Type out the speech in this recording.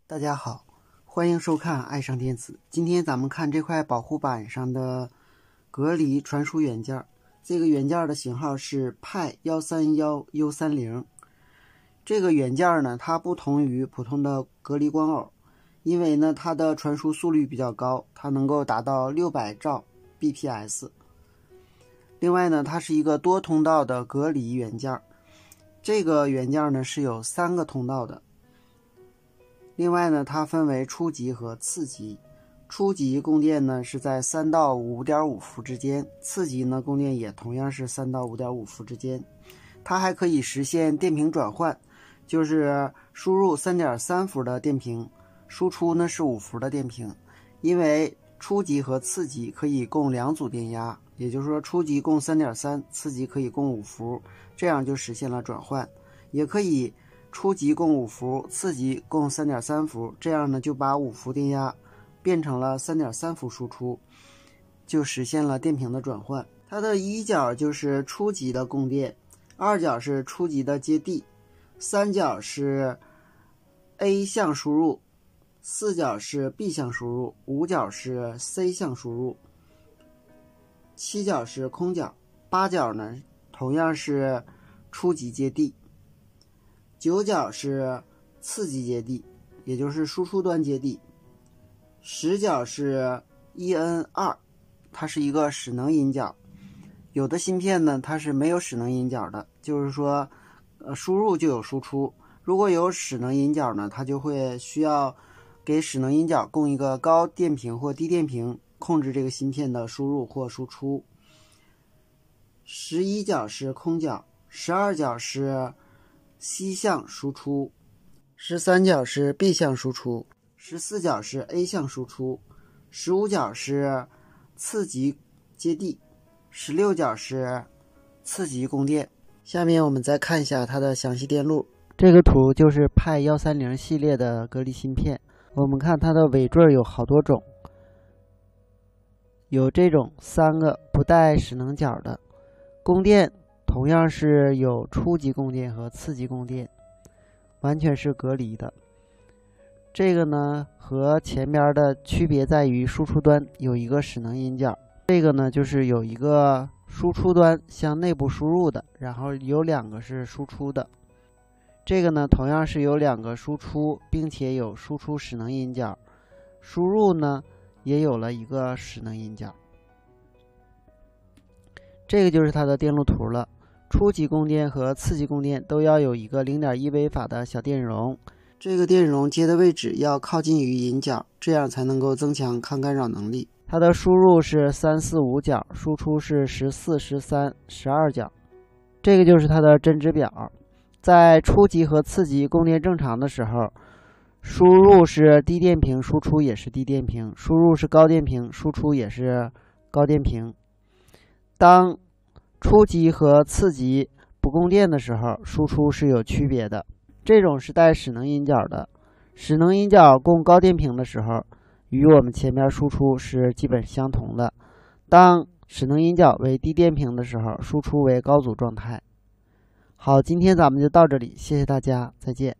大家好，欢迎收看爱上电子。今天咱们看这块保护板上的隔离传输元件，这个元件的型号是派131U30。这个元件呢，它不同于普通的隔离光耦，因为呢它的传输速率比较高，它能够达到600兆 bps。另外呢，它是一个多通道的隔离元件，这个元件呢是有3个通道的。另外呢，它分为初级和次级。初级供电呢是在3到5.5伏之间，次级呢供电也同样是3到5.5伏之间。它还可以实现电平转换，就是输入3.3伏的电平，输出呢是5伏的电平。因为初级和次级可以供2组电压，也就是说初级供3.3，次级可以供5伏，这样就实现了转换。也可以初级供5伏，次级供3.3伏，这样呢就把5伏电压变成了3.3伏输出，就实现了电平的转换。它的一角就是初级的供电，二角是初级的接地，三角是 A 向输入，四角是 B 向输入，五角是 C 向输入，七角是空角，八角呢同样是初级接地，九角是次级接地，也就是输出端接地，十角是 EN2， 它是一个使能引角。有的芯片呢它是没有使能引角的，就是说输入就有输出。如果有使能引角呢，它就会需要给使能引角供一个高电平或低电平，控制这个芯片的输入或输出。11角是空角，12角是C 向输出，13角是 B 向输出，14角是 A 向输出，15角是次级接地，16角是次级供电。下面我们再看一下它的详细电路。这个图就是派130系列的隔离芯片。我们看它的尾缀有好多种，有这种3个不带使能角的。供电同样是有初级供电和次级供电，完全是隔离的。这个呢和前面的区别在于输出端有一个使能引角，这个呢就是有一个输出端向内部输入的，然后有2个是输出的。这个呢同样是有2个输出，并且有输出使能引角，输入呢也有了一个使能引角。这个就是它的电路图了。初级供电和次级供电都要有一个 0.1 微法的小电容，这个电容接的位置要靠近于引角，这样才能够增强抗干扰能力。它的输入是3、4、5角，输出是14、13、12角。这个就是它的针值表。在初级和次级供电正常的时候，输入是低电平，输出也是低电平；输入是高电平，输出也是高电平。当初级和次级不供电的时候，输出是有区别的。这种是带使能引角的，使能引角供高电平的时候，与我们前面输出是基本相同的。当使能引角为低电平的时候，输出为高阻状态。好，今天咱们就到这里，谢谢大家，再见。